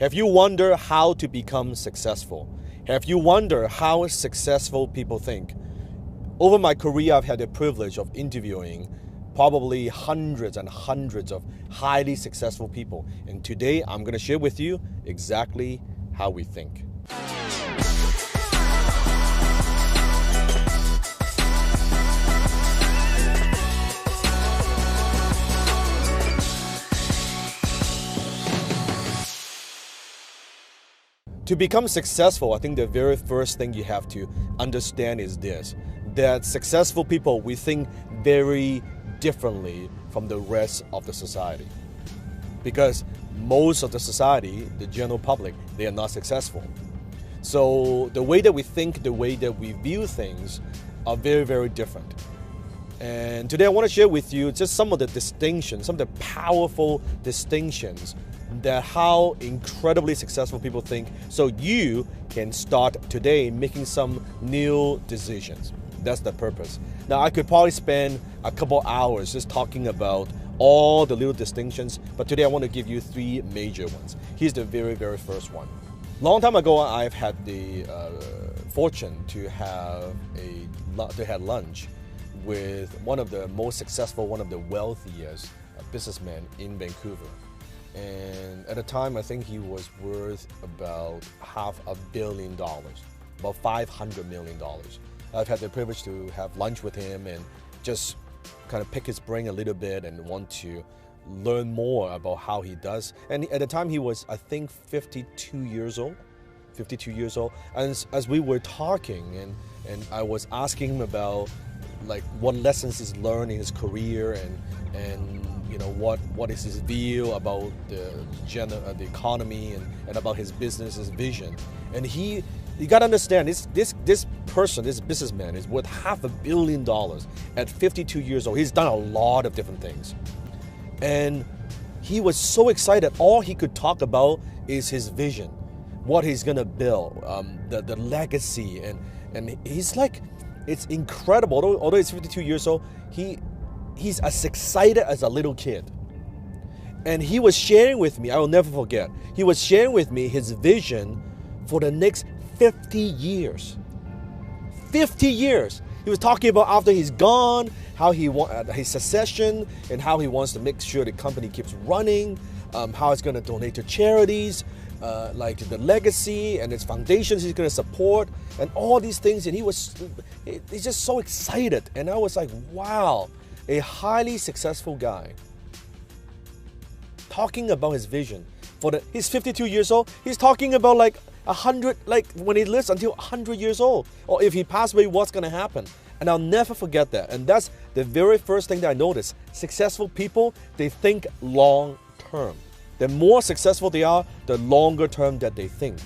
Have you wondered how to become successful? Have you wondered how successful people think? Over my career, I've had the privilege of interviewing probably hundreds and hundreds of highly successful people. And today, I'm going to share with you exactly how we think. To become successful, I think the very first thing you have to understand is this, that successful people, we think very differently from the rest of the society. Because most of the society, the general public, they are not successful. So the way that we think, the way that we view things are very, very different. And today I want to share with you just some of the distinctions, some of the powerful distinctions that how incredibly successful people think, so you can start today making some new decisions. That's the purpose. Now, I could probably spend a couple hours just talking about all the little distinctions, but today I want to give you three major ones. Here's the very, very first one. Long time ago, I've had the fortune to have lunch with one of the most successful, one of the wealthiest businessmen in Vancouver. And at the time, I think he was worth about $500 million, about $500 million. I've had the privilege to have lunch with him and just kind of pick his brain a little bit and want to learn more about how he does. And at the time, he was, I think, 52 years old. And as we were talking, and I was asking him about like what lessons he's learned in his career and you know what is his view about the economy and about his business, his vision. And you got to understand this businessman is worth $500 million at 52 years old. He's done a lot of different things, and he was so excited. All he could talk about is his vision, what he's gonna build, the legacy, and he's like, it's incredible. Although he's 52 years old, he's as excited as a little kid. And he was sharing with me, I will never forget, he was sharing with me his vision for the next 50 years. 50 years. He was talking about after he's gone, how he wants his succession, and how he wants to make sure the company keeps running, how it's going to donate to charities, like the legacy and its foundations he's going to support, and all these things. And he's just so excited. And I was like, wow, a highly successful guy talking about his vision. He's 52 years old. He's talking about like 100, like when he lives until 100 years old, or if he passes away, what's going to happen. And I'll never forget that. And that's the very first thing that I noticed. Successful people, they think long term. The more successful they are, the longer term that they think.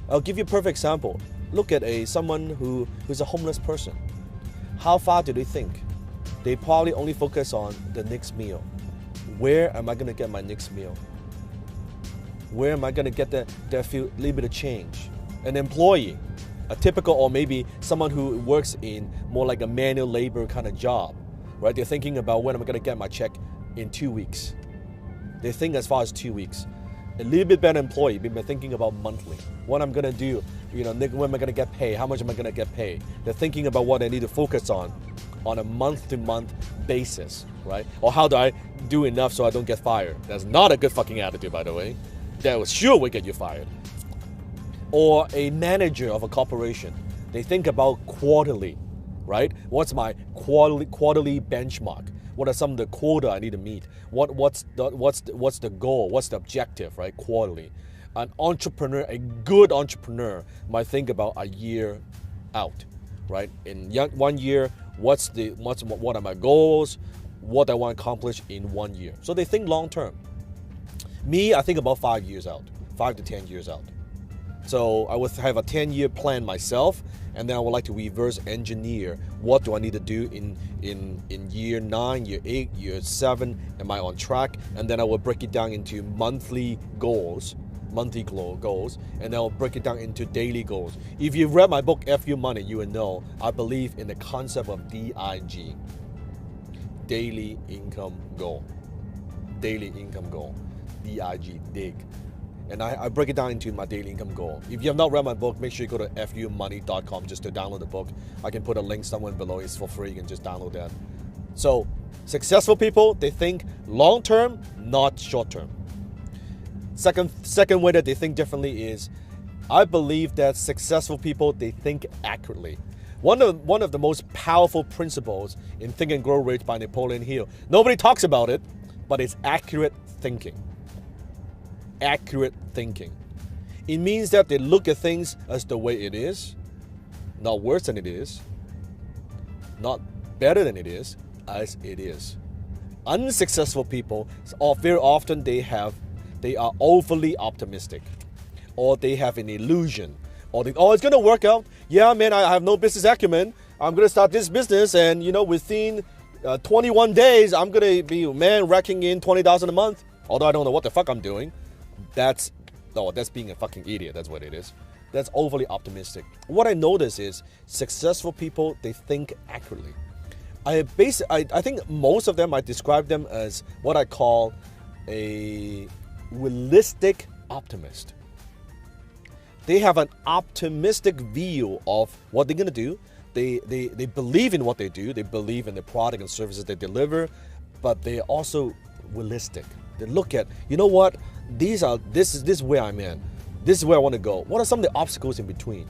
I'll give you a perfect example. Look at someone who's a homeless person. How far do they think? They probably only focus on the next meal. Where am I going to get my next meal? Where am I going to get that few little bit of change? An employee, a typical, or maybe someone who works in more like a manual labor kind of job, right? They're thinking about when am I going to get my check in 2 weeks. They think as far as 2 weeks. A little bit better employee, they're thinking about monthly. What I'm going to do, when am I going to get paid? How much am I going to get paid? They're thinking about what they need to focus on a month-to-month basis, right? Or how do I do enough so I don't get fired? That's not a good fucking attitude, by the way. That sure will get you fired. Or a manager of a corporation. They think about quarterly, right? What's my quarterly benchmark? What are some of the quota I need to meet? What's the goal? What's the objective, right? Quarterly. An entrepreneur, a good entrepreneur, might think about a year out, right? In 1 year, what are my goals? What I want to accomplish in 1 year. So they think long term. Me, I think about 5 years out, 5 to 10 years out. So I would have a 10-year plan myself, and then I would like to reverse engineer what do I need to do in year 9, year 8, year 7, am I on track? And then I will break it down into monthly goals, and then I'll break it down into daily goals. If you've read my book, FU Money, you will know I believe in the concept of DIG, daily income goal, DIG, dig. And I break it down into my daily income goal. If you have not read my book, make sure you go to fumoney.com just to download the book. I can put a link somewhere below. It's for free. You can just download that. So, successful people, they think long-term, not short-term. Second way that they think differently is, I believe that successful people, they think accurately. One of the most powerful principles in Think and Grow Rich by Napoleon Hill. Nobody talks about it, but it's accurate thinking. Accurate thinking. It means that they look at things as the way it is, not worse than it is, not better than it is, as it is. Unsuccessful people, very often they are overly optimistic, or they have an illusion, or it's going to work out. Yeah, man, I have no business acumen. I'm going to start this business, and within 21 days, I'm going to be, racking in $20,000 a month. Although I don't know what the fuck I'm doing. That's being a fucking idiot. That's what it is. That's overly optimistic. What I notice is successful people, they think accurately. I think most of them, I describe them as what I call a realistic optimist. They have an optimistic view of what they're going to do. They believe in what they do. They believe in the product and services they deliver, but they're also realistic. They look at, you know what? This is where I'm in. This is where I want to go. What are some of the obstacles in between?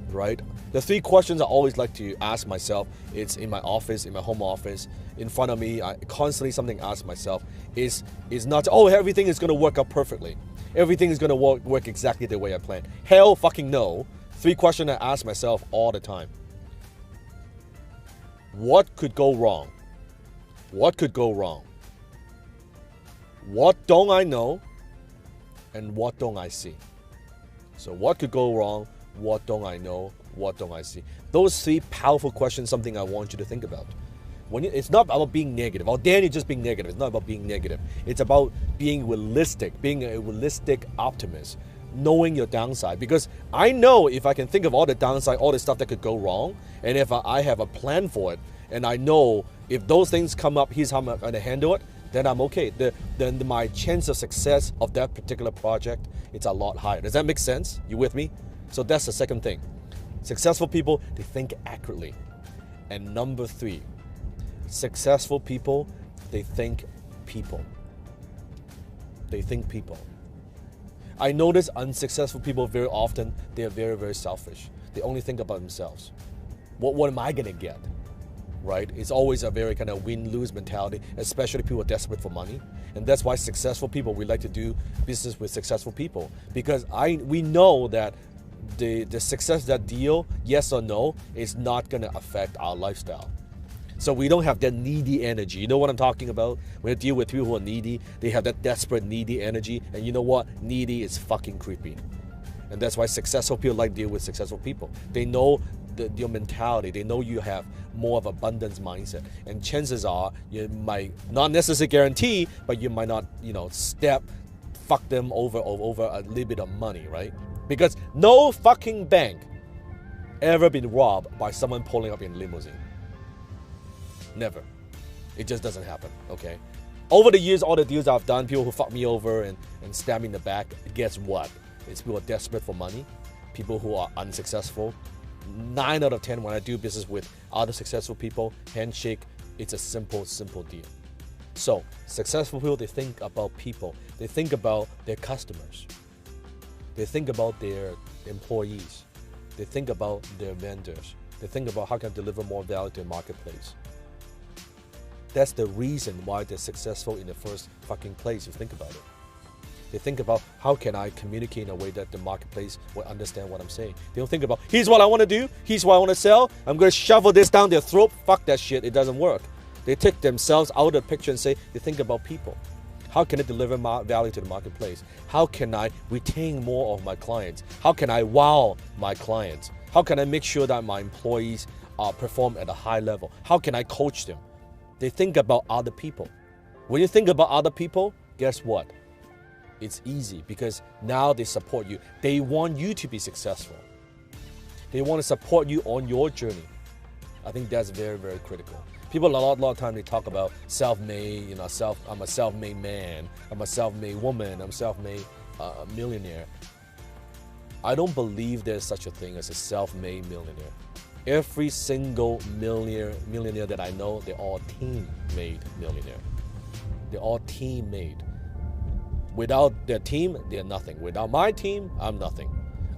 Right? The three questions I always like to ask myself, it's in my office, in my home office, in front of me, I constantly something I ask myself is not, everything is going to work out perfectly. Everything is going to work exactly the way I planned. Hell fucking no. Three questions I ask myself all the time. What could go wrong? What could go wrong? What don't I know? And what don't I see? So what could go wrong? What don't I know? What don't I see? Those three powerful questions, something I want you to think about. It's not about being negative. Oh, Danny, just being negative. It's not about being negative. It's about being realistic, being a realistic optimist, knowing your downside. Because I know if I can think of all the downside, all the stuff that could go wrong, and if I have a plan for it, and I know if those things come up, here's how I'm going to handle it, then I'm okay. Then my chance of success of that particular project, it's a lot higher. Does that make sense? You with me? So that's the second thing. Successful people, they think accurately. And number three, successful people, they think people. They think people. I notice unsuccessful people very often, they are very, very selfish. They only think about themselves. What am I going to get? Right? It's always a very kind of win-lose mentality, especially people are desperate for money. And that's why successful people, we like to do business with successful people. Because we know that the success of that deal, yes or no, is not going to affect our lifestyle. So we don't have that needy energy. You know what I'm talking about? When I deal with people who are needy, they have that desperate, needy energy. And you know what? Needy is fucking creepy. And that's why successful people like to deal with successful people. They know your mentality. They know you have more of abundance mindset. And chances are, you might not necessarily guarantee, but you might not, fuck them over a little bit of money, right? Because no fucking bank ever been robbed by someone pulling up in a limousine. Never. It just doesn't happen, okay? Over the years, all the deals I've done, people who fuck me over and stab me in the back, guess what? It's people who are desperate for money, people who are unsuccessful. 9 out of 10 when I do business with other successful people, handshake, it's a simple deal. So, successful people, they think about people. They think about their customers. They think about their employees. They think about their vendors. They think about how can I deliver more value to the marketplace. That's the reason why they're successful in the first fucking place, you think about it. They think about how can I communicate in a way that the marketplace will understand what I'm saying. They don't think about, here's what I want to do, here's what I want to sell, I'm going to shovel this down their throat. Fuck that shit, it doesn't work. They take themselves out of the picture and say, they think about people. How can I deliver value to the marketplace? How can I retain more of my clients? How can I wow my clients? How can I make sure that my employees perform at a high level? How can I coach them? They think about other people. When you think about other people, guess what? It's easy because now they support you. They want you to be successful. They want to support you on your journey. I think that's very, very critical. People a lot of time they talk about self-made, I'm a self-made man, I'm a self-made woman, I'm self-made. millionaire, I don't believe there's such a thing as a self-made millionaire. Every single millionaire that I know, they're all team-made millionaire. They're all team-made. Without their team, they're nothing. Without my team, I'm nothing.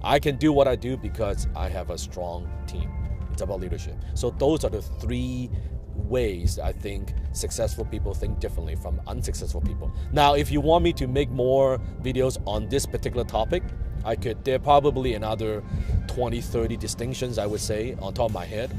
I can do what I do because I have a strong team. It's about leadership. So those are the three ways I think successful people think differently from unsuccessful people. Now, if you want me to make more videos on this particular topic, I could. There are probably another 20, 30 distinctions, I would say, on top of my head.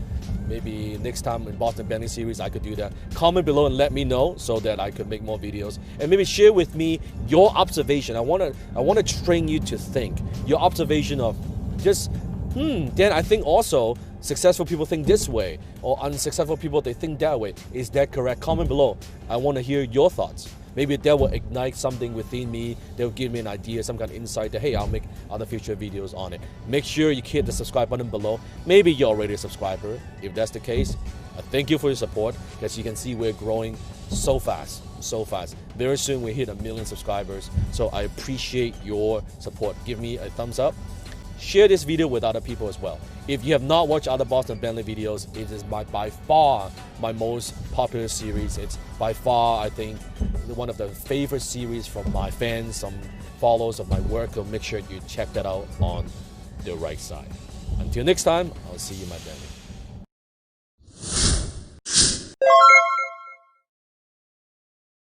Maybe next time in Boston Bentley series, I could do that. Comment below and let me know so that I could make more videos. And maybe share with me your observation. I want to train you to think. Your observation of just, then I think also successful people think this way, or unsuccessful people, they think that way. Is that correct? Comment below. I want to hear your thoughts. Maybe that will ignite something within me. That will give me an idea, some kind of insight that, hey, I'll make other future videos on it. Make sure you hit the subscribe button below. Maybe you're already a subscriber. If that's the case, thank you for your support. As you can see, we're growing so fast. Very soon we hit 1 million subscribers. So I appreciate your support. Give me a thumbs up. Share this video with other people as well. If you have not watched other Boston Bentley videos, it is by far my most popular series. It's by far, I think, one of the favorite series from my fans, some followers of my work. So make sure you check that out on the right side. Until next time, I'll see you, my Bentley.